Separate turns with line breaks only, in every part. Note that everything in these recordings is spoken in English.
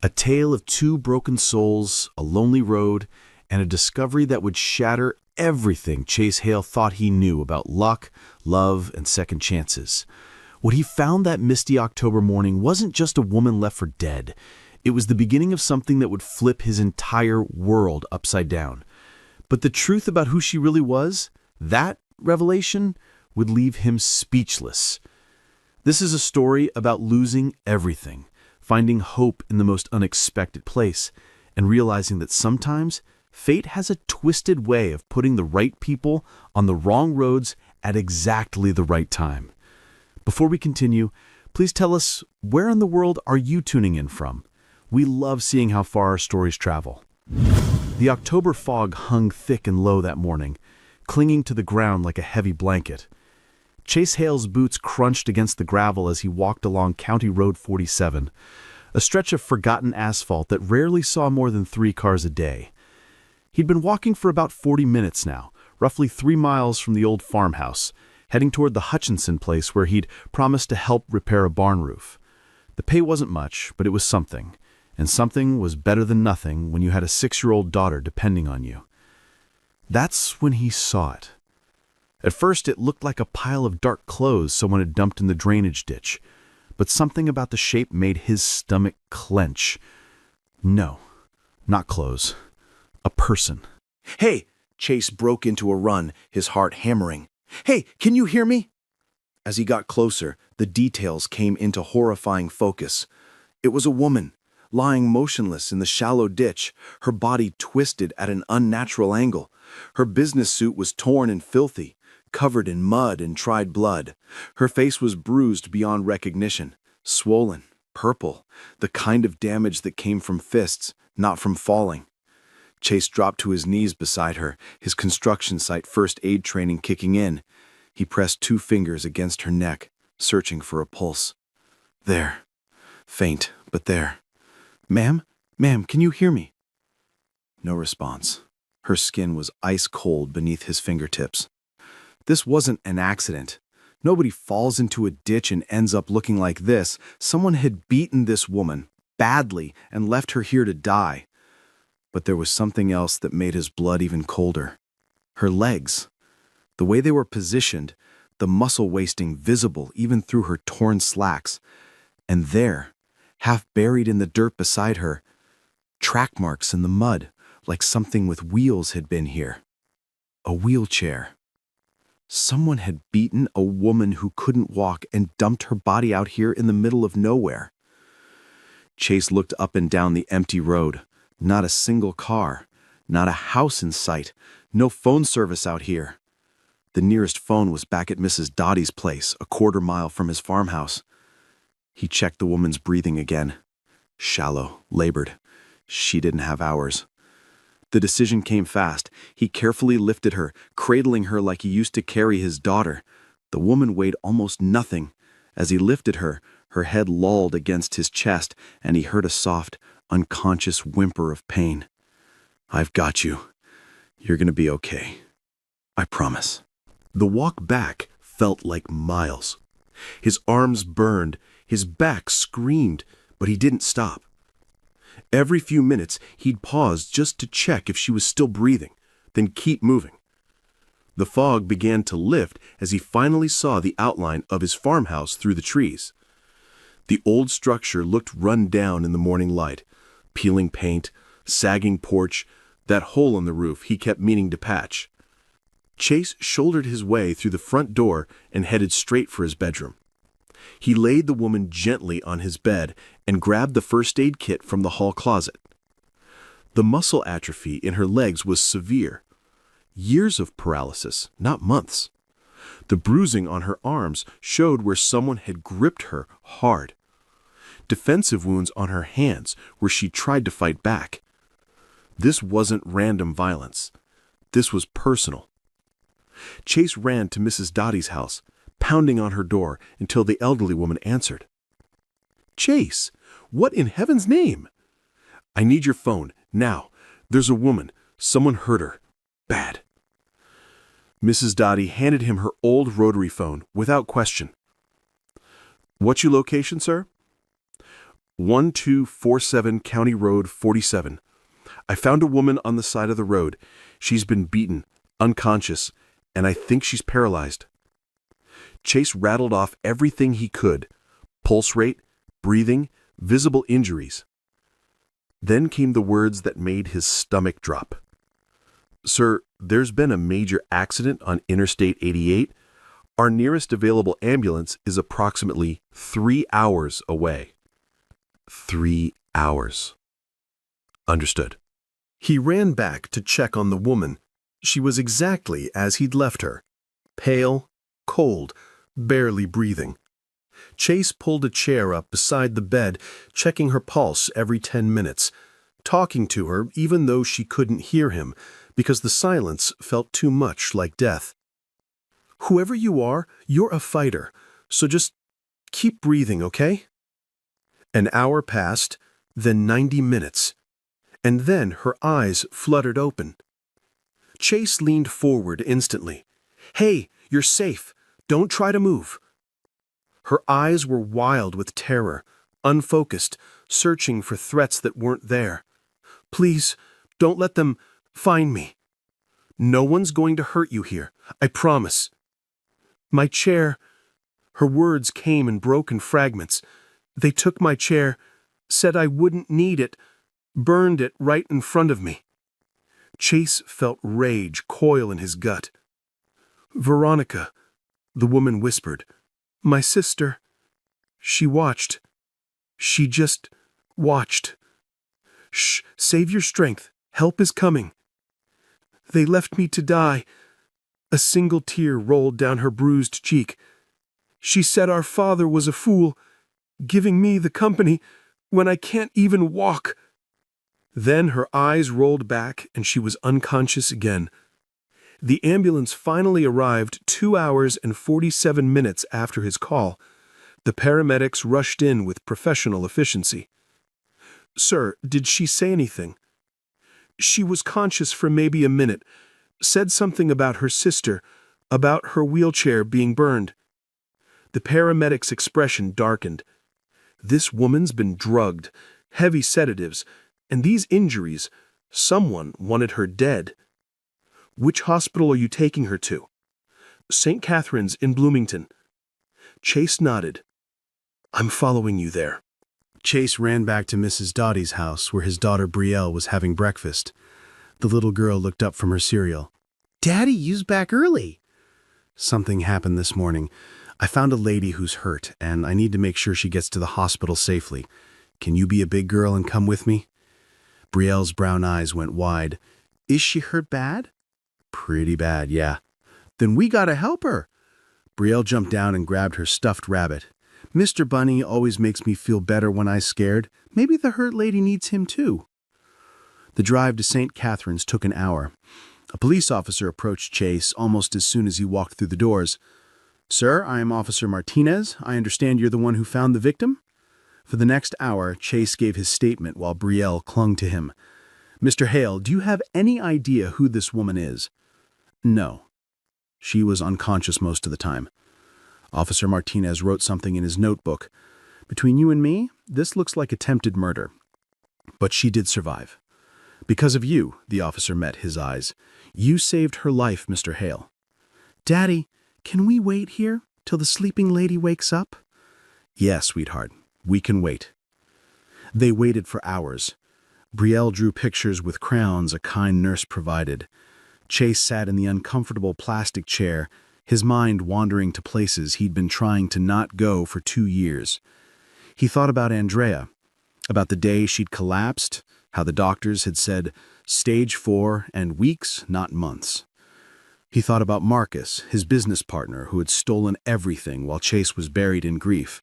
A tale of two broken souls, a lonely road, and a discovery that would shatter everything Chase Hale thought he knew about luck, love, and second chances. What he found that misty October morning wasn't just a woman left for dead. It was the beginning of something that would flip his entire world upside down. But the truth about who she really was, that revelation, would leave him speechless. This is a story about losing everything, finding hope in the most unexpected place, and realizing that sometimes fate has a twisted way of putting the right people on the wrong roads at exactly the right time. Before we continue, please tell us, where in the world are you tuning in from? We love seeing how far our stories travel. The October fog hung thick and low that morning, clinging to the ground like a heavy blanket. Chase Hale's boots crunched against the gravel as he walked along County Road 47, a stretch of forgotten asphalt that rarely saw more than 3 cars a day. He'd been walking for about 40 minutes now, roughly 3 miles from the old farmhouse, heading toward the Hutchinson place where he'd promised to help repair a barn roof. The pay wasn't much, but it was something, and something was better than nothing when you had a 6-year-old daughter depending on you. That's when he saw it. At first, it looked like a pile of dark clothes someone had dumped in the drainage ditch, but something about the shape made his stomach clench. No, not clothes. A person.
"Hey!" Chase broke into a run, his heart hammering. "Hey, can you hear me?" As he got closer, the details came into horrifying focus. It was a woman, lying motionless in the shallow ditch, her body twisted at an unnatural angle. Her business suit was torn and filthy, covered in mud and dried blood. Her face was bruised beyond recognition, swollen, purple, the kind of damage that came from fists, not from falling. Chase dropped to his knees beside her, his construction site first aid training kicking in. He pressed 2 fingers against her neck, searching for a pulse. There. Faint, but there. "Ma'am? Ma'am, can you hear me?" No response. Her skin was ice cold beneath his fingertips. This wasn't an accident. Nobody falls into a ditch and ends up looking like this. Someone had beaten this woman, badly, and left her here to die. But there was something else that made his blood even colder. Her legs. The way they were positioned, the muscle wasting visible even through her torn slacks. And there, half buried in the dirt beside her, track marks in the mud, like something with wheels had been here. A wheelchair. Someone had beaten a woman who couldn't walk and dumped her body out here in the middle of nowhere. Chase looked up and down the empty road. Not a single car, not a house in sight, no phone service out here. The nearest phone was back at Mrs. Dottie's place, a 1/4 mile from his farmhouse. He checked the woman's breathing again. Shallow, labored. She didn't have hours. The decision came fast. He carefully lifted her, cradling her like he used to carry his daughter. The woman weighed almost nothing. As he lifted her, her head lolled against his chest, and he heard a soft, unconscious whimper of pain. "I've got you. You're gonna be okay. I promise."
The walk back felt like miles. His arms burned, his back screamed, but he didn't stop. Every few minutes, he'd pause just to check if she was still breathing, then keep moving. The fog began to lift as he finally saw the outline of his farmhouse through the trees. The old structure looked run down in the morning light. Peeling paint, sagging porch, that hole in the roof he kept meaning to patch. Chase shouldered his way through the front door and headed straight for his bedroom. He laid the woman gently on his bed and grabbed the first aid kit from the hall closet. The muscle atrophy in her legs was severe. Years of paralysis, not months. The bruising on her arms showed where someone had gripped her hard. Defensive wounds on her hands where she tried to fight back. This wasn't random violence. This was personal. Chase ran to Mrs. Dottie's house, pounding on her door until the elderly woman answered. "Chase, what in heaven's name?" "I need your phone, now. There's a woman. Someone hurt her. Bad." Mrs. Dottie handed him her old rotary phone without question. "What's your location, sir?" 1247 County Road 47. I found a woman on the side of the road. She's been beaten, unconscious, and I think she's paralyzed. Chase rattled off everything he could: pulse rate, breathing, visible injuries. Then came the words that made his stomach drop. "Sir, there's been a major accident on Interstate 88. Our nearest available ambulance is approximately 3 hours away." 3 hours. Understood.
He ran back to check on the woman. She was exactly as he'd left her. Pale, cold, barely breathing. Chase pulled a chair up beside the bed, checking her pulse every 10 minutes, talking to her even though she couldn't hear him, because the silence felt too much like death. "Whoever you are, you're a fighter, so just keep breathing, okay?" An hour passed, then 90 minutes, and then her eyes fluttered open. Chase leaned forward instantly. "Hey, you're safe. Don't try to move." Her eyes were wild with terror, unfocused, searching for threats that weren't there. "Please, don't let them find me. No one's going to hurt you here, I promise." "My chair." Her words came in broken fragments. "They took my chair, said I wouldn't need it, burned it right in front of me." Chase felt rage coil in his gut. "Veronica," the woman whispered. "My sister. She watched. She just watched. Shh, save your strength. Help is coming." "They left me to die." A single tear rolled down her bruised cheek. "She said our father was a fool, giving me the company when I can't even walk." Then her eyes rolled back and she was unconscious again. The ambulance finally arrived 2 hours and 47 minutes after his call. The paramedics rushed in with professional efficiency. "Sir, did she say anything?" "She was conscious for maybe a minute. Said something about her sister, about her wheelchair being burned." The paramedic's expression darkened. This woman's been drugged, heavy sedatives, and these injuries, someone wanted her dead. "Which hospital are you taking her to?" "St. Catherine's in Bloomington." Chase nodded. "I'm following you there." Chase ran back to Mrs. Dottie's house where his daughter Brielle was having breakfast. The little girl looked up from her cereal. "Daddy, you's back early." "Something happened this morning. I found a lady who's hurt, and I need to make sure she gets to the hospital safely. Can you be a big girl and come with me?" Brielle's brown eyes went wide. "Is she hurt bad?" "Pretty bad, yeah." "Then we gotta help her." Brielle jumped down and grabbed her stuffed rabbit. "Mr. Bunny always makes me feel better when I'm scared. Maybe the hurt lady needs him too." The drive to St. Catherine's took an hour. A police officer approached Chase almost as soon as he walked through the doors. "Sir, I am Officer Martinez. I understand you're the one who found the victim?" For the next hour, Chase gave his statement while Brielle clung to him. "Mr. Hale, do you have any idea who this woman is?" "No." She was unconscious most of the time. Officer Martinez wrote something in his notebook. "Between you and me, this looks like attempted murder. But she did survive. Because of you," the officer met his eyes. "You saved her life, Mr. Hale." "Daddy, can we wait here till the sleeping lady wakes up?" "Yes, sweetheart, we can wait." They waited for hours. Brielle drew pictures with crayons a kind nurse provided. Chase sat in the uncomfortable plastic chair, his mind wandering to places he'd been trying to not go for 2 years. He thought about Andrea, about the day she'd collapsed, how the doctors had said stage 4 and weeks, not months. He thought about Marcus, his business partner, who had stolen everything while Chase was buried in grief.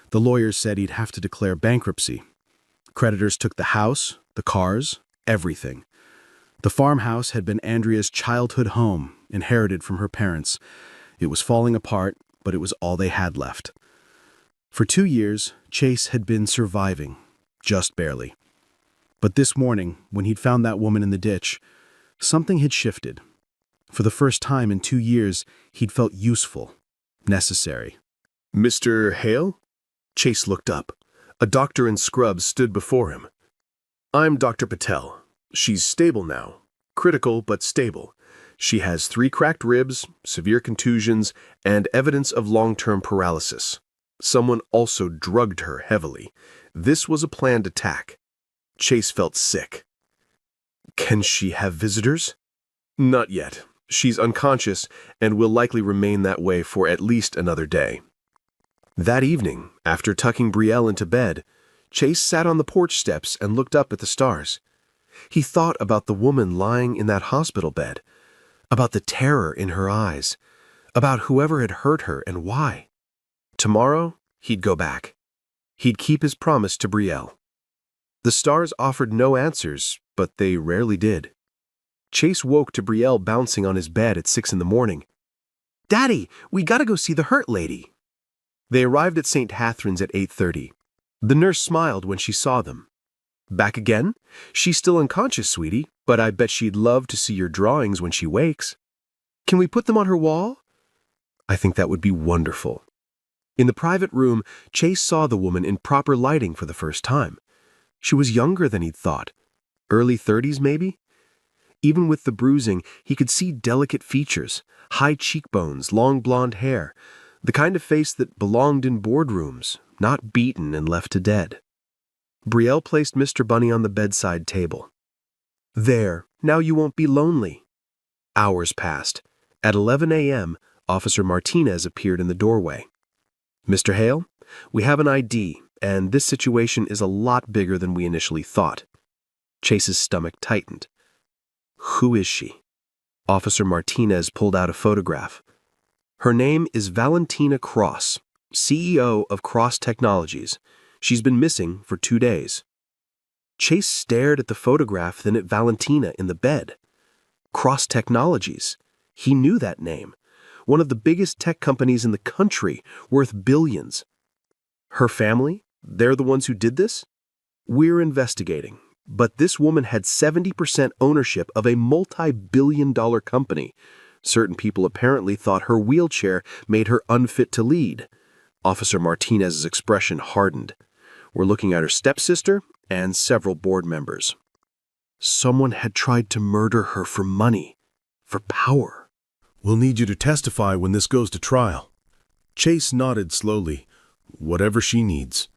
The lawyers said he'd have to declare bankruptcy. Creditors took the house, the cars, everything. The farmhouse had been Andrea's childhood home, inherited from her parents. It was falling apart, but it was all they had left. For 2 years, Chase had been surviving, just barely. But this morning, when he'd found that woman in the ditch, something had shifted. For the first time in 2 years, he'd felt useful, necessary. "Mr. Hale?" Chase looked up.
A doctor in scrubs stood before him. "I'm Dr. Patel. She's stable now. Critical, but stable. She has 3 cracked ribs, severe contusions, and evidence of long-term paralysis. Someone also drugged her heavily. This was a planned attack." Chase felt sick. "Can she have visitors?" "Not yet. She's unconscious and will likely remain that way for at least another day." That evening, after tucking Brielle into bed, Chase sat on the porch steps and looked up at the stars. He thought about the woman lying in that hospital bed, about the terror in her eyes, about whoever had hurt her and why. Tomorrow, he'd go back. He'd keep his promise to Brielle. The stars offered no answers, but they rarely did. Chase woke to Brielle bouncing on his bed at 6 in the morning. "Daddy, we gotta go see the hurt lady." They arrived at St. Hatherine's at 8:30. The nurse smiled when she saw them. "Back again? She's still unconscious, sweetie, but I bet she'd love to see your drawings when she wakes. Can we put them on her wall?" "I think that would be wonderful." In the private room, Chase saw the woman in proper lighting for the first time. She was younger than he'd thought. Early 30s, maybe? Even with the bruising, he could see delicate features, high cheekbones, long blonde hair, the kind of face that belonged in boardrooms, not beaten and left to dead. Brielle placed Mr. Bunny on the bedside table. "There, now you won't be lonely." Hours passed. At 11 a.m., Officer Martinez appeared in the doorway. "Mr. Hale, we have an ID, and this situation is a lot bigger than we initially thought." Chase's stomach tightened. "Who is she?" Officer Martinez pulled out a photograph. "Her name is Valentina Cross, CEO of Cross Technologies. She's been missing for 2 days." Chase stared at the photograph, then at Valentina in the bed. Cross Technologies. He knew that name. One of the biggest tech companies in the country, worth billions. Her family? They're the ones who did this? "We're investigating, but this woman had 70% ownership of a multi-billion-dollar company. Certain people apparently thought her wheelchair made her unfit to lead." Officer Martinez's expression hardened. "We're looking at her stepsister and several board members." Someone had tried to murder her for money, for power.
"We'll need you to testify when this goes to trial." Chase nodded slowly. "Whatever she needs."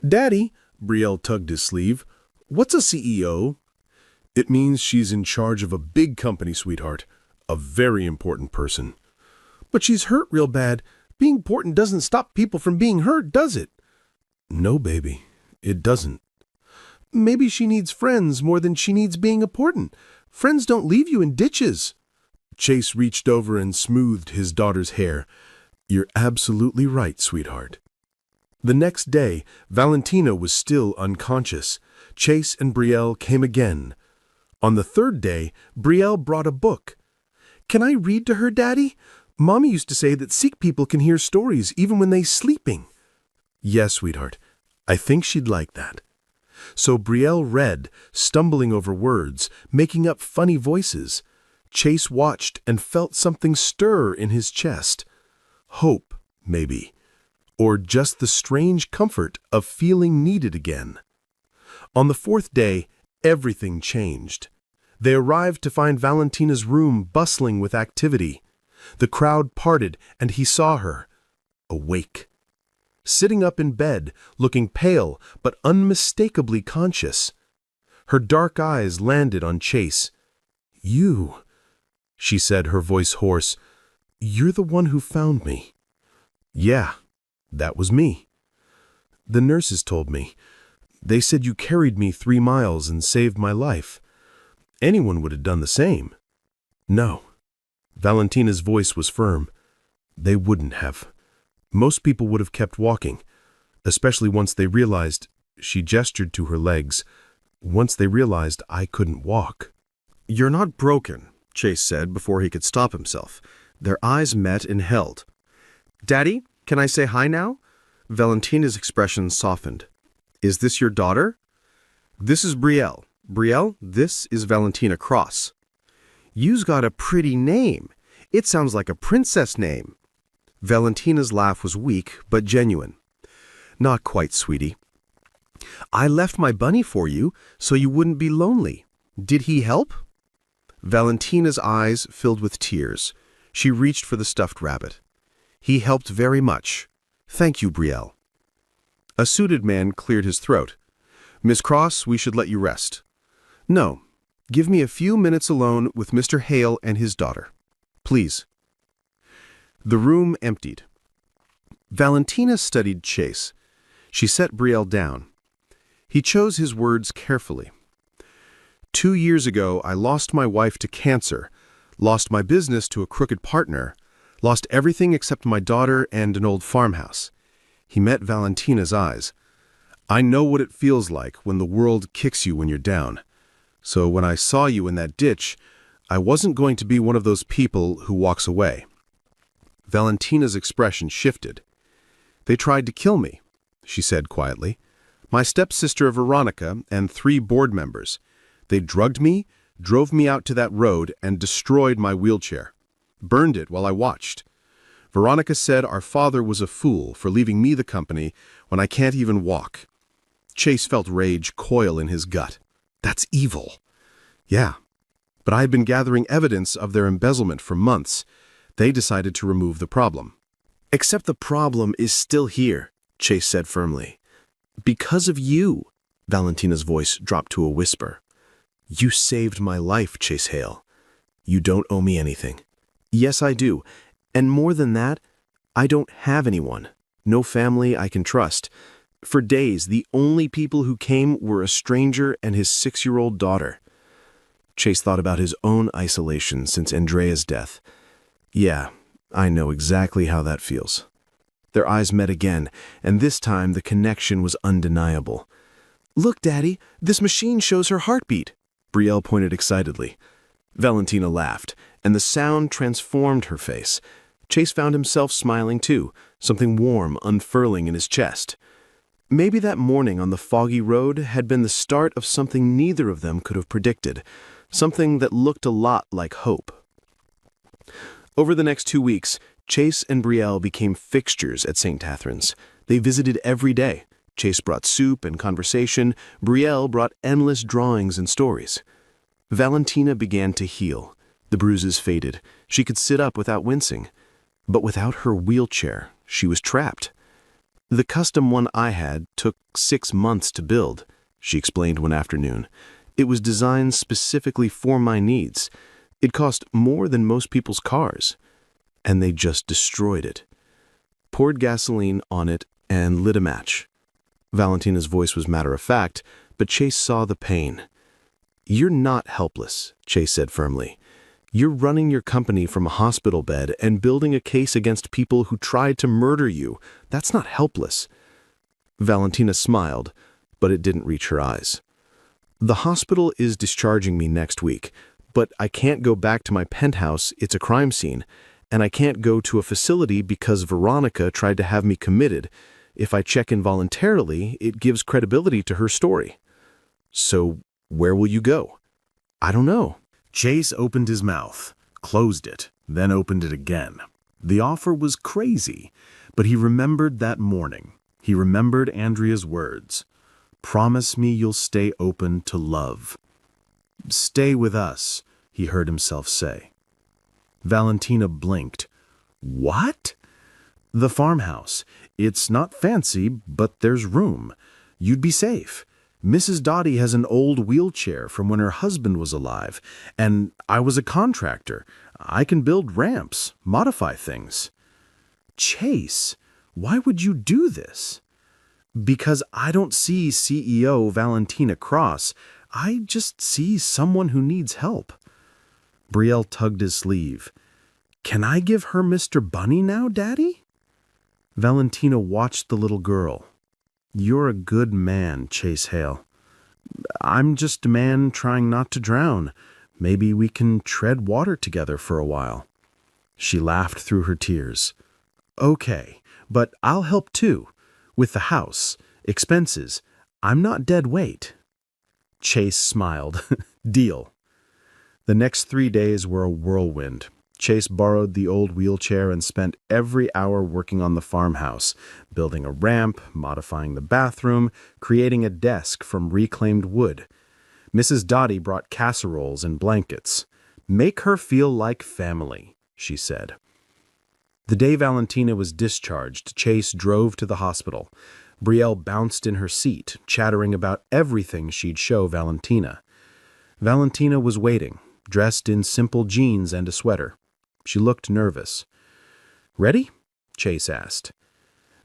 "Daddy," Brielle tugged his sleeve, "what's a CEO?" "It means she's in charge of a big company, sweetheart. A very important person." "But she's hurt real bad. Being important doesn't stop people from being hurt, does it?" "No, baby, it doesn't." "Maybe she needs friends more than she needs being important. Friends don't leave you in ditches." Chase reached over and smoothed his daughter's hair. "You're absolutely right, sweetheart." The next day, Valentina was still unconscious. Chase and Brielle came again. On the 3rd day, Brielle brought a book. "Can I read to her, Daddy? Mommy used to say that sick people can hear stories even when they're sleeping." "Yes, sweetheart. I think she'd like that." So Brielle read, stumbling over words, making up funny voices. Chase watched and felt something stir in his chest. Hope, maybe. Or just the strange comfort of feeling needed again. On the 4th day, everything changed. They arrived to find Valentina's room bustling with activity. The crowd parted, and he saw her, awake. Sitting up in bed, looking pale but unmistakably conscious. Her dark eyes landed on Chase. "You," she said, her voice hoarse, "you're the one who found me." "Yeah, that was me. The nurses told me. They said you carried me 3 miles and saved my life. Anyone would have done the same." "No." Valentina's voice was firm. "They wouldn't have. Most people would have kept walking, especially once they realized," she gestured to her legs, "once they realized I couldn't walk." "You're not broken," Chase said before he could stop himself. Their eyes met and held. "Daddy, can I say hi now?" Valentina's expression softened. "Is this your daughter?" "This is Brielle. Brielle, this is Valentina Cross." "You's got a pretty name. It sounds like a princess name." Valentina's laugh was weak but genuine. "Not quite, sweetie.
I left my bunny for you so you wouldn't be lonely. Did he help? Valentina's eyes filled with tears. She reached for the stuffed rabbit. He helped very much. Thank you, Brielle. A suited man cleared his throat. Miss Cross, we should let you rest. No, give me a few minutes alone with Mr. Hale and his daughter. Please. The room emptied. Valentina studied Chase. She set Brielle down. He chose his words carefully. 2 years ago, I lost my wife to cancer, lost my business to a crooked partner, lost everything except my daughter and an old farmhouse. He met Valentina's eyes. I know what it feels like when the world kicks you when you're down. So when I saw you in that ditch, I wasn't going to be one of those people who walks away. Valentina's expression shifted. They tried to kill me, she said quietly. My stepsister Veronica and 3 board members. They drugged me, drove me out to that road, and destroyed my wheelchair. Burned it while I watched. Veronica said our father was a fool for leaving me the company when I can't even walk. Chase felt rage coil in his gut. That's evil. Yeah, but I had been gathering evidence of their embezzlement for months. They decided to remove the problem.
Except the problem is still here, Chase said firmly. Because of you. Valentina's voice dropped to a whisper. You saved my life, Chase Hale. You don't owe me anything. Yes, I do. And more than that, I don't have anyone. No family I can trust. For days, the only people who came were a stranger and his 6-year-old daughter. Chase thought about his own isolation since Andrea's death. Yeah, I know exactly how that feels. Their eyes met again, and this time the connection was undeniable. Look, Daddy, this machine shows her heartbeat. Brielle pointed excitedly. Valentina laughed, and the sound transformed her face. Chase found himself smiling too, something warm unfurling in his chest. Maybe that morning on the foggy road had been the start of something neither of them could have predicted, something that looked a lot like hope. Over the next 2 weeks, Chase and Brielle became fixtures at St. Catherine's. They visited every day. Chase brought soup and conversation. Brielle brought endless drawings and stories. Valentina began to heal. The bruises faded. She could sit up without wincing. But without her wheelchair, she was trapped. The custom one I had took 6 months to build, she explained one afternoon. It was designed specifically for my needs. It cost more than most people's cars. And they just destroyed it. Poured gasoline on it and lit a match. Valentina's voice was matter-of-fact, but Chase saw the pain. You're not helpless, Chase said firmly. You're running your company from a hospital bed and building a case against people who tried to murder you. That's not helpless. Valentina smiled, but it didn't reach her eyes. The hospital is discharging me next week, but I can't go back to my penthouse, it's a crime scene, and I can't go to a facility because Veronica tried to have me committed. If I check in voluntarily, it gives credibility to her story. So, where will you go? I don't know.
Chase opened his mouth, closed it, then opened it again. The offer was crazy, but he remembered that morning. He remembered Andrea's words. Promise me you'll stay open to love. Stay with us, he heard himself say. Valentina blinked. What? The farmhouse. It's not fancy, but there's room. You'd be safe. Mrs. Dottie has an old wheelchair from when her husband was alive, and I was a contractor. I can build ramps, modify things. Chase, why would you do this? Because I don't see CEO Valentina Cross. I just see someone who needs help. Brielle tugged his sleeve. Can I give her Mr. Bunny now, Daddy? Valentina watched the little girl. You're a good man, Chase Hale. I'm just a man trying not to drown. Maybe we can tread water together for a while. She laughed through her tears. Okay, but I'll help too. With the house, expenses. I'm not dead weight. Chase smiled. Deal. The next 3 days were a whirlwind. Chase borrowed the old wheelchair and spent every hour working on the farmhouse, building a ramp, modifying the bathroom, creating a desk from reclaimed wood. Mrs. Dottie brought casseroles and blankets. "Make her feel like family," she said. The day Valentina was discharged, Chase drove to the hospital. Brielle bounced in her seat, chattering about everything she'd show Valentina. Valentina was waiting, dressed in simple jeans and a sweater. She looked nervous. "Ready?" Chase asked.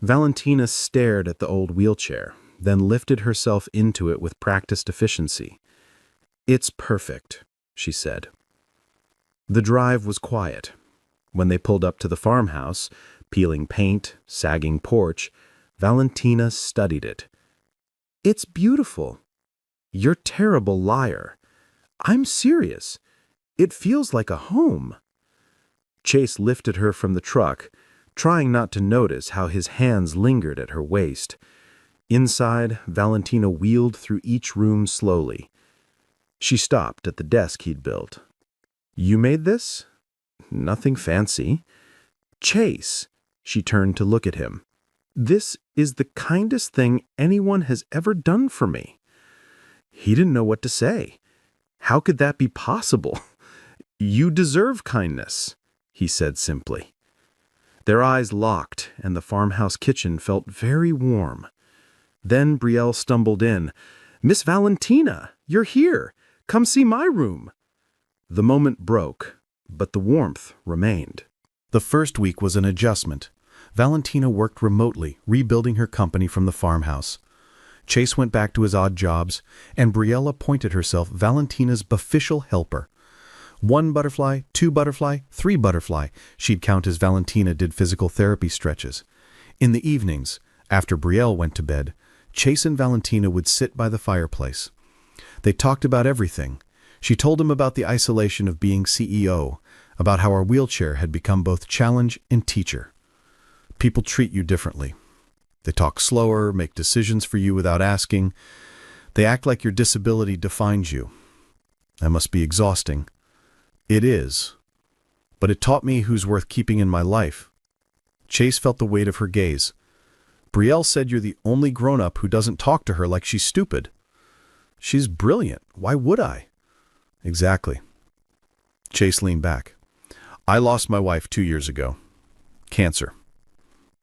Valentina stared at the old wheelchair, then lifted herself into it with practiced efficiency. "It's perfect," she said. The drive was quiet. When they pulled up to the farmhouse, peeling paint, sagging porch, Valentina studied it. "It's beautiful." "You're a terrible liar." "I'm serious. It feels like a home." Chase lifted her from the truck, trying not to notice how his hands lingered at her waist. Inside, Valentina wheeled through each room slowly. She stopped at the desk he'd built. "You made this?" "Nothing fancy." "Chase," she turned to look at him. "This is the kindest thing anyone has ever done for me." He didn't know what to say. How could that be possible? "You deserve kindness," he said simply. Their eyes locked, and the farmhouse kitchen felt very warm. Then Brielle stumbled in. "Miss Valentina, you're here. Come see my room." The moment broke, but the warmth remained. The first week was an adjustment. Valentina worked remotely, rebuilding her company from the farmhouse. Chase went back to his odd jobs, and Brielle appointed herself Valentina's official helper. 1 butterfly, 2 butterfly, 3 butterfly, she'd count as Valentina did physical therapy stretches. In the evenings, after Brielle went to bed, Chase and Valentina would sit by the fireplace. They talked about everything. She told him about the isolation of being CEO, about how her wheelchair had become both challenge and teacher. People treat you differently. They talk slower, make decisions for you without asking. They act like your disability defines you. That must be exhausting. It is. But it taught me who's worth keeping in my life. Chase felt the weight of her gaze. Brielle said you're the only grown-up who doesn't talk to her like she's stupid. She's brilliant. Why would I? Exactly. Chase leaned back. I lost my wife 2 years ago. Cancer.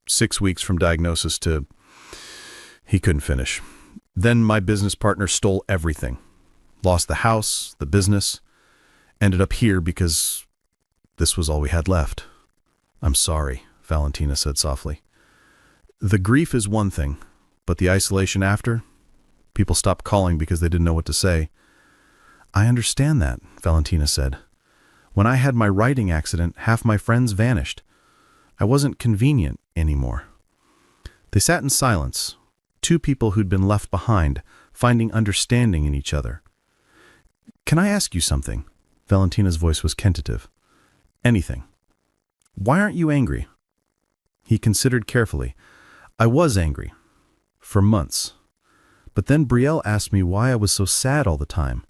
6 weeks from diagnosis to... He couldn't finish. Then my business partner stole everything. Lost the house, the business. Ended up here because this was all we had left. I'm sorry, Valentina said softly. The grief is one thing, but the isolation after? People stopped calling because they didn't know what to say. I understand that, Valentina said. When I had my writing accident, half my friends vanished. I wasn't convenient anymore. They sat in silence, 2 people who'd been left behind, finding understanding in each other. Can I ask you something? Valentina's voice was tentative. Anything. Why aren't you angry? He considered carefully. I was angry. For months. But then Brielle asked me why I was so sad all the time.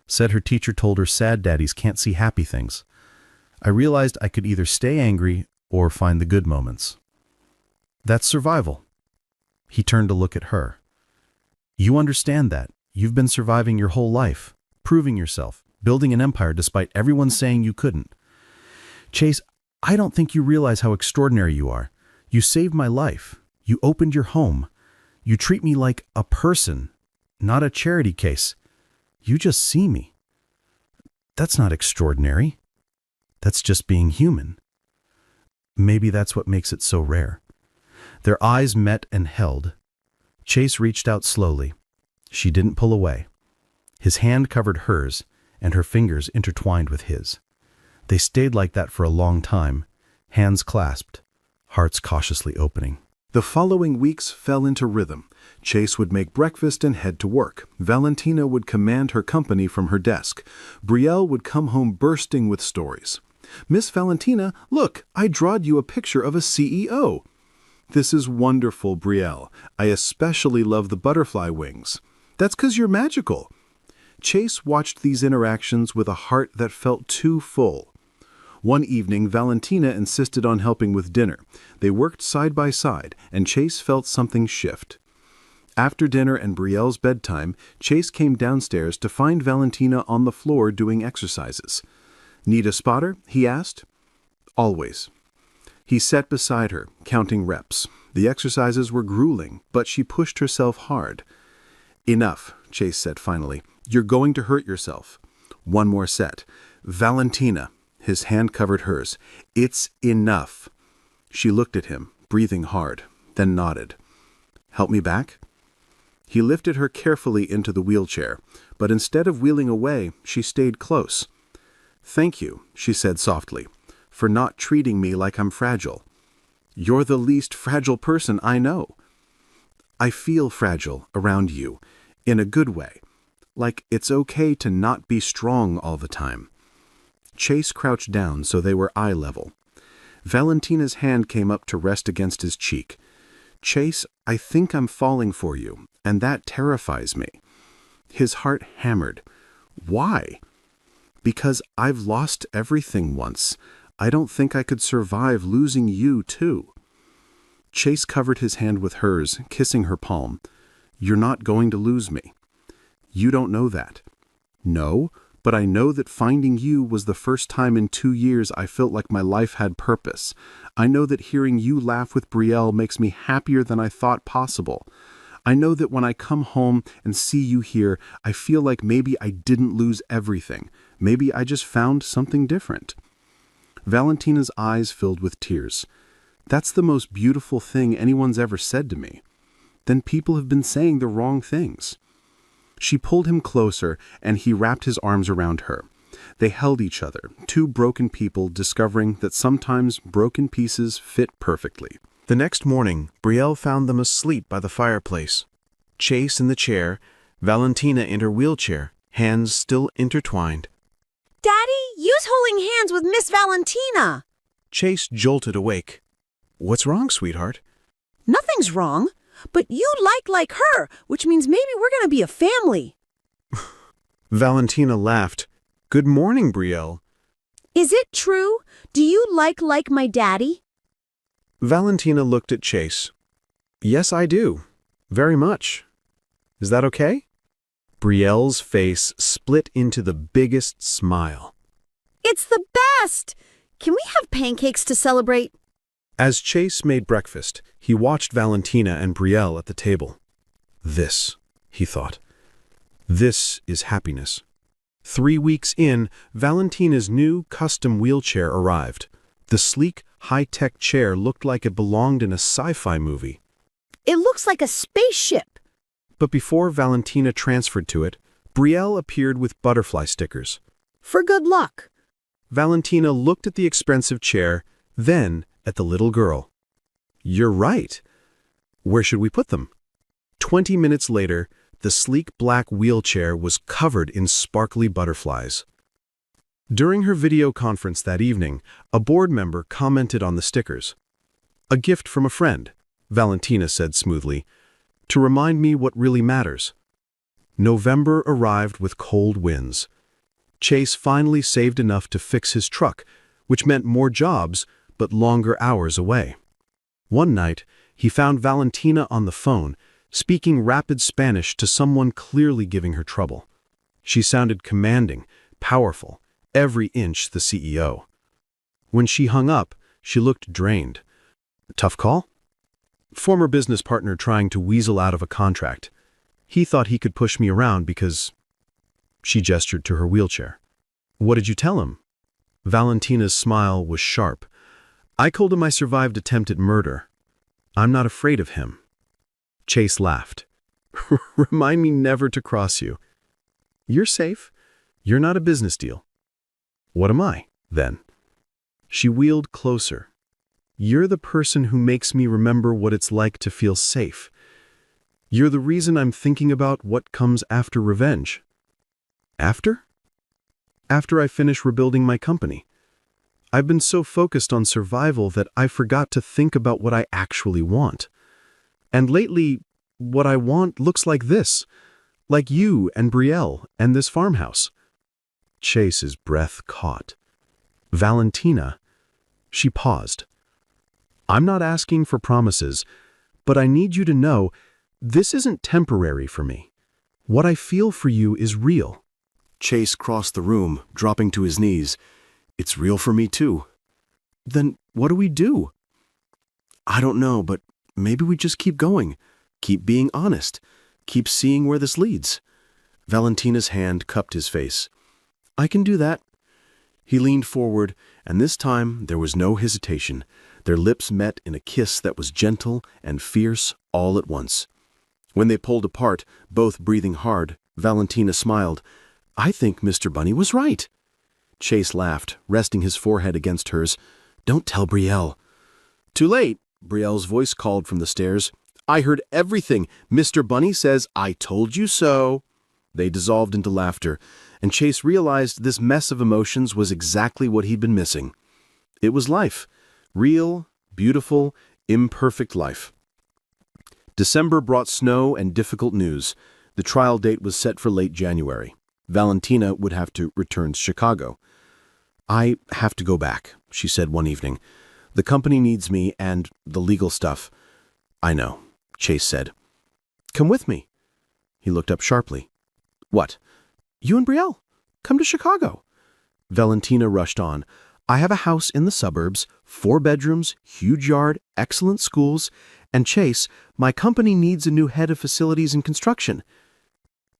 Said her teacher told her sad daddies can't see happy things. I realized I could either stay angry or find the good moments. That's survival. He turned to look at her. You understand that. You've been surviving your whole life, proving yourself, building an empire despite everyone saying you couldn't. Chase, I don't think you realize how extraordinary you are. You saved my life. You opened your home. You treat me like a person, not a charity case. You just see me. That's not extraordinary. That's just being human. Maybe that's what makes it so rare. Their eyes met and held. Chase reached out slowly. She didn't pull away. His hand covered hers, and her fingers intertwined with his. They stayed like that for a long time, hands clasped, hearts cautiously opening.
The following weeks fell into rhythm. Chase would make breakfast and head to work. Valentina would command her company from her desk. Brielle would come home bursting with stories. Miss Valentina, look, I drawed you a picture of a CEO. This is wonderful, Brielle. I especially love the butterfly wings. That's 'cause you're magical. Chase watched these interactions with a heart that felt too full.
One evening, Valentina insisted on helping with dinner. They worked side by side, and Chase felt something shift. After dinner and Brielle's bedtime, Chase came downstairs to find Valentina on the floor doing exercises. "Need a spotter?" he asked. "Always." He sat beside her, counting reps. The exercises were grueling, but she pushed herself hard. "Enough," Chase said finally. "You're going to hurt yourself." "One more set." "Valentina." His hand covered hers. "It's enough." She looked at him, breathing hard, then nodded. "Help me back?" He lifted her carefully into the wheelchair, but instead of wheeling away, she stayed close. "Thank you," she said softly, "for not treating me like I'm fragile. You're the least fragile person I know." "I feel fragile around you, in a good way, like it's okay to not be strong all the time." Chase crouched down so they were eye level. Valentina's hand came up to rest against his cheek. "Chase, I think I'm falling for you, and that terrifies me." His heart hammered. "Why?" "Because I've lost everything once. I don't think I could survive losing you, too." Chase covered his hand with hers, kissing her palm. "You're not going to lose me." "You don't know that." "No, but I know that finding you was the first time in 2 years I felt like my life had purpose. I know that hearing you laugh with Brielle makes me happier than I thought possible. I know that when I come home and see you here, I feel like maybe I didn't lose everything. Maybe I just found something different." Valentina's eyes filled with tears. "That's the most beautiful thing anyone's ever said to me." "Then people have been saying the wrong things." She pulled him closer, and he wrapped his arms around her. They held each other, two broken people discovering that sometimes broken pieces fit perfectly. The next morning, Brielle found them asleep by the fireplace. Chase in the chair, Valentina in her wheelchair, hands still intertwined.
"Daddy, you's holding hands with Miss Valentina."
Chase jolted awake. "What's wrong, sweetheart?"
"Nothing's wrong, but you like her, which means maybe we're going to be a family."
Valentina laughed. "Good morning, Brielle."
"Is it true? Do you like my daddy?"
Valentina looked at Chase. "Yes, I do. Very much. Is that okay?" Brielle's face split into the biggest smile.
"It's the best! Can we have pancakes to celebrate?"
As Chase made breakfast, he watched Valentina and Brielle at the table. "This," he thought. "This is happiness." 3 weeks in, Valentina's new custom wheelchair arrived. The sleek, high-tech chair looked like it belonged in a sci-fi movie.
"It looks like a spaceship."
But before Valentina transferred to it, Brielle appeared with butterfly stickers.
"For good luck."
Valentina looked at the expensive chair, then at the little girl. "You're right. Where should we put them?" 20 minutes later, the sleek black wheelchair was covered in sparkly butterflies. During her video conference that evening, a board member commented on the stickers. "A gift from a friend," Valentina said smoothly, "to remind me what really matters." November arrived with cold winds. Chase finally saved enough to fix his truck, which meant more jobs, but longer hours away. One night, he found Valentina on the phone, speaking rapid Spanish to someone clearly giving her trouble. She sounded commanding, powerful, every inch the CEO. When she hung up, she looked drained. "Tough call?" "Former business partner trying to weasel out of a contract. He thought he could push me around because..." She gestured to her wheelchair. "What did you tell him?" Valentina's smile was sharp. "I told him I survived attempted murder. I'm not afraid of him." Chase laughed. "Remind me never to cross you." "You're safe. You're not a business deal." "What am I, then?" She wheeled closer. "You're the person who makes me remember what it's like to feel safe. You're the reason I'm thinking about what comes after revenge." "After?" "After I finish rebuilding my company. I've been so focused on survival that I forgot to think about what I actually want. And lately, what I want looks like this, like you and Brielle and this farmhouse." Chase's breath caught.
Valentina. She paused. I'm not asking for promises, but I need you to know this isn't temporary for me. What I feel for you is real.
Chase crossed the room, dropping to his knees. It's real for me too. Then what do we do? I don't know, but maybe we just keep going. Keep being honest. Keep seeing where this leads. Valentina's hand cupped his face. I can do that. He leaned forward, and this time there was no hesitation. Their lips met in a kiss that was gentle and fierce all at once. When they pulled apart, both breathing hard, Valentina smiled. I think Mr. Bunny was right. Chase laughed, resting his forehead against hers. Don't tell Brielle. Too late, Brielle's voice called from the stairs. I heard everything. Mr. Bunny says, I told you so. They dissolved into laughter, and Chase realized this mess of emotions was exactly what he'd been missing. It was life. Real, beautiful, imperfect life. December brought snow and difficult news. The trial date was set for late January. Valentina would have to return to Chicago. I have to go back, she said one evening. The company needs me and the legal stuff. I know, Chase said. Come with me. He looked up sharply. What? You and Brielle? Come to Chicago. Valentina rushed on. I have a house in the suburbs, 4 bedrooms, huge yard, excellent schools, and Chase, my company needs a new head of facilities and construction.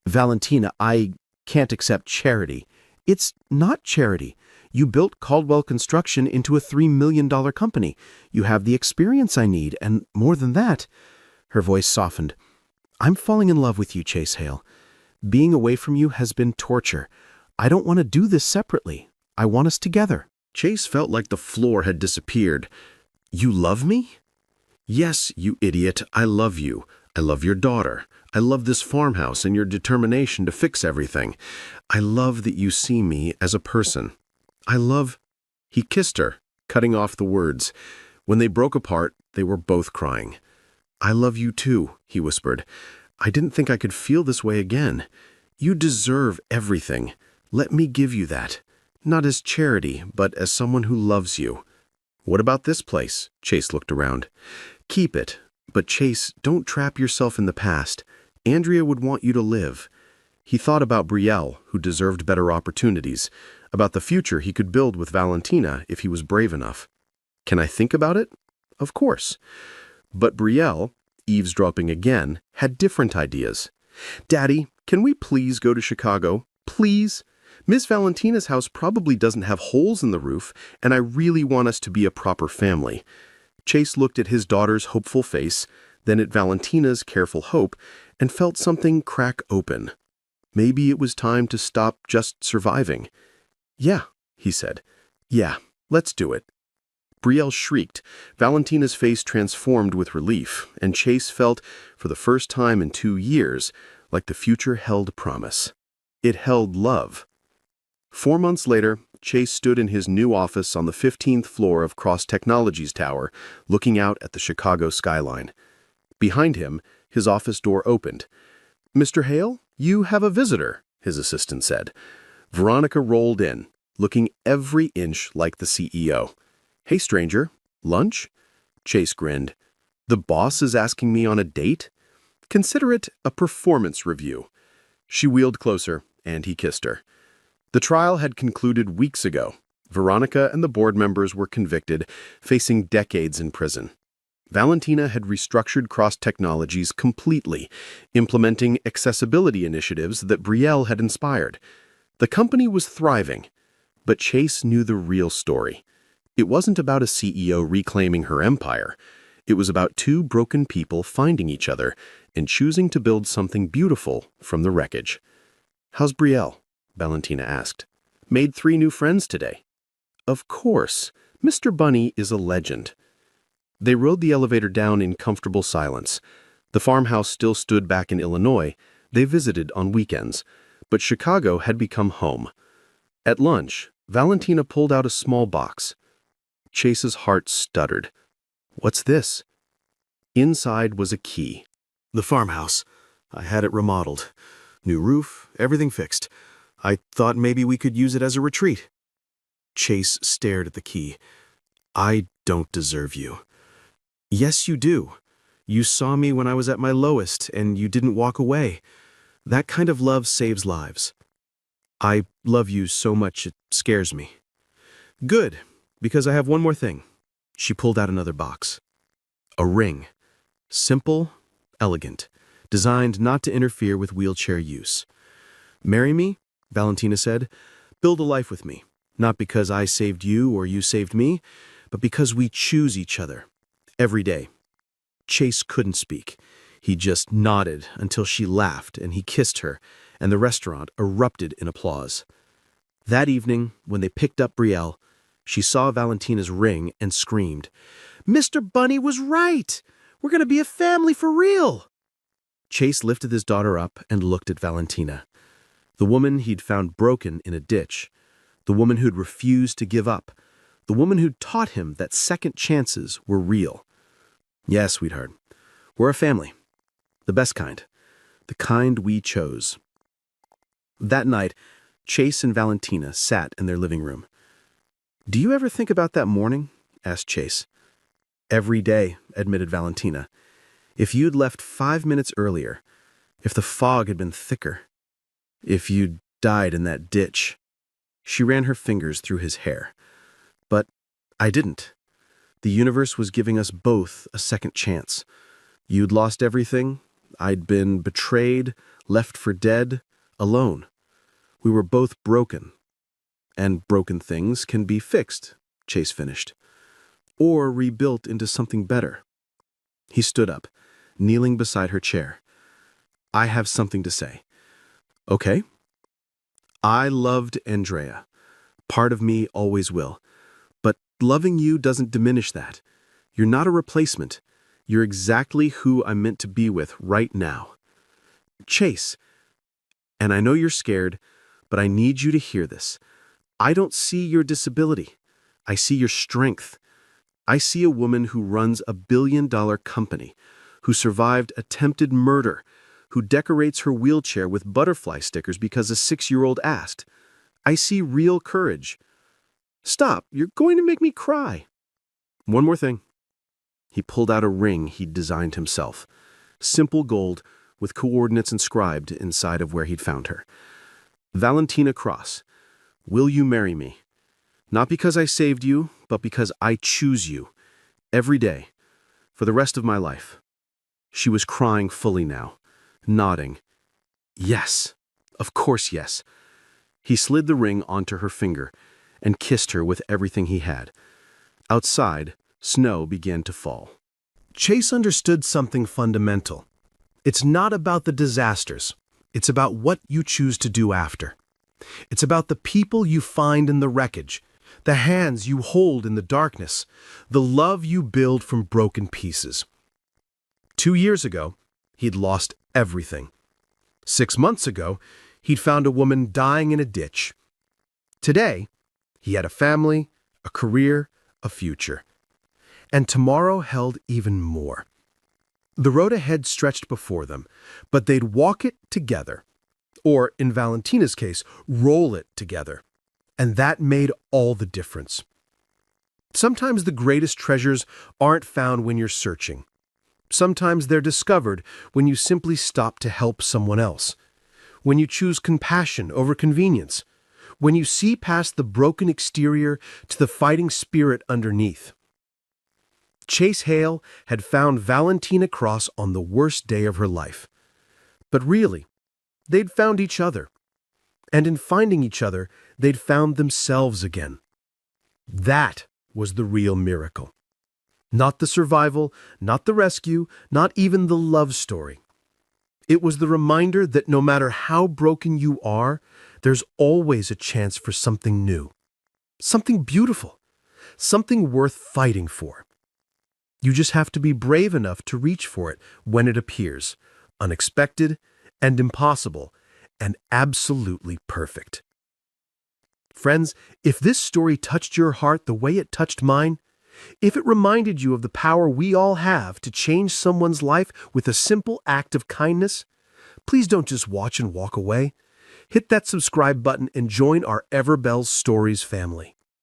Valentina, I can't accept charity. It's not charity. You built Caldwell Construction into a $3 million company. You have the experience I need, and more than that. Her voice softened. I'm falling in love with you, Chase Hale. Being away from you has been torture. I don't want to do this separately. I want us together. Chase felt like the floor had disappeared. You love me? Yes, you idiot, I love you. I love your daughter. I love this farmhouse and your determination to fix everything. I love that you see me as a person. I love... He kissed her, cutting off the words. When they broke apart, they were both crying. I love you too, he whispered. I didn't think I could feel this way again. You deserve everything. Let me give you that. Not as charity, but as someone who loves you. What about this place? Chase looked around. Keep it. But Chase, don't trap yourself in the past. Andrea would want you to live. He thought about Brielle, who deserved better opportunities, about the future he could build with Valentina if he was brave enough. Can I think about it? Of course. But Brielle, eavesdropping again, had different ideas. Daddy, can we please go to Chicago? Please? Miss Valentina's house probably doesn't have holes in the roof, and I really want us to be a proper family. Chase looked at his daughter's hopeful face, then at Valentina's careful hope, and felt something crack open. Maybe it was time to stop just surviving. Yeah, he said. Yeah, let's do it. Brielle shrieked. Valentina's face transformed with relief, and Chase felt, for the first time in 2 years, like the future held promise. It held love. 4 months later, Chase stood in his new office on the 15th floor of Cross Technologies Tower, looking out at the Chicago skyline. Behind him, his office door opened. Mr. Hale, you have a visitor, his assistant said. Veronica rolled in, looking every inch like the CEO. Hey, stranger, lunch? Chase grinned. The boss is asking me on a date? Consider it a performance review. She wheeled closer, and he kissed her. The trial had concluded weeks ago. Veronica and the board members were convicted, facing decades in prison. Valentina had restructured Cross Technologies completely, implementing accessibility initiatives that Brielle had inspired. The company was thriving, but Chase knew the real story. It wasn't about a CEO reclaiming her empire. It was about 2 broken people finding each other and choosing to build something beautiful from the wreckage. How's Brielle? Valentina asked. Made 3 new friends today. Of course. Mr. Bunny is a legend. They rode the elevator down in comfortable silence. The farmhouse still stood back in Illinois. They visited on weekends. But Chicago had become home. At lunch, Valentina pulled out a small box. Chase's heart stuttered. What's this? Inside was a key. The farmhouse. I had it remodeled. New roof, everything fixed. I thought maybe we could use it as a retreat. Chase stared at the key. I don't deserve you. Yes, you do. You saw me when I was at my lowest, and you didn't walk away. That kind of love saves lives. I love you so much it scares me. Good, because I have one more thing. She pulled out another box. A ring. Simple, elegant, designed not to interfere with wheelchair use. Marry me, Valentina said. Build a life with me, not because I saved you or you saved me, but because we choose each other, every day. Chase couldn't speak. He just nodded until she laughed and he kissed her, and the restaurant erupted in applause. That evening, when they picked up Brielle, she saw Valentina's ring and screamed, "Mr. Bunny was right! We're going to be a family for real!" Chase lifted his daughter up and looked at Valentina. The woman he'd found broken in a ditch. The woman who'd refused to give up. The woman who'd taught him that second chances were real. "Yes, sweetheart. We're a family. The best kind. The kind we chose." That night, Chase and Valentina sat in their living room. "Do you ever think about that morning?" asked Chase. "Every day," admitted Valentina. "If you'd left 5 minutes earlier, if the fog had been thicker, if you'd died in that ditch." She ran her fingers through his hair. "But I didn't. The universe was giving us both a second chance. You'd lost everything. I'd been betrayed, left for dead, alone. We were both broken. And broken things can be fixed," Chase finished, "or rebuilt into something better." He stood up, kneeling beside her chair. "I have something to say." "Okay." "I loved Andrea. Part of me always will. But loving you doesn't diminish that. You're not a replacement. You're exactly who I'm meant to be with right now." "Chase, and I know you're scared, but I need you to hear this. I don't see your disability. I see your strength. I see a woman who runs a billion-dollar company, who survived attempted murder, who decorates her wheelchair with butterfly stickers because a 6-year-old asked. I see real courage." "Stop, you're going to make me cry." "One more thing." He pulled out a ring he'd designed himself. Simple gold with coordinates inscribed inside of where he'd found her. "Valentina Cross, will you marry me? Not because I saved you, but because I choose you. Every day. For the rest of my life." She was crying fully now, nodding. "Yes. Of course yes." He slid the ring onto her finger and kissed her with everything he had. Outside, snow began to fall. Chase understood something fundamental. It's not about the disasters. It's about what you choose to do after. It's about the people you find in the wreckage, the hands you hold in the darkness, the love you build from broken pieces. 2 years ago, he'd lost everything. 6 months ago, he'd found a woman dying in a ditch. Today, he had a family, a career, a future. And tomorrow held even more. The road ahead stretched before them, but they'd walk it together. Or, in Valentina's case, roll it together. And that made all the difference. Sometimes the greatest treasures aren't found when you're searching. Sometimes they're discovered when you simply stop to help someone else. When you choose compassion over convenience. When you see past the broken exterior to the fighting spirit underneath. Chase Hale had found Valentina Cross on the worst day of her life. But really, they'd found each other. And in finding each other, they'd found themselves again. That was the real miracle. Not the survival, not the rescue, not even the love story. It was the reminder that no matter how broken you are, there's always a chance for something new. Something beautiful. Something worth fighting for. You just have to be brave enough to reach for it when it appears, unexpected and impossible, and absolutely perfect. Friends, if this story touched your heart the way it touched mine, if it reminded you of the power we all have to change someone's life with a simple act of kindness, please don't just watch and walk away. Hit that subscribe button and join our Everbellstories family.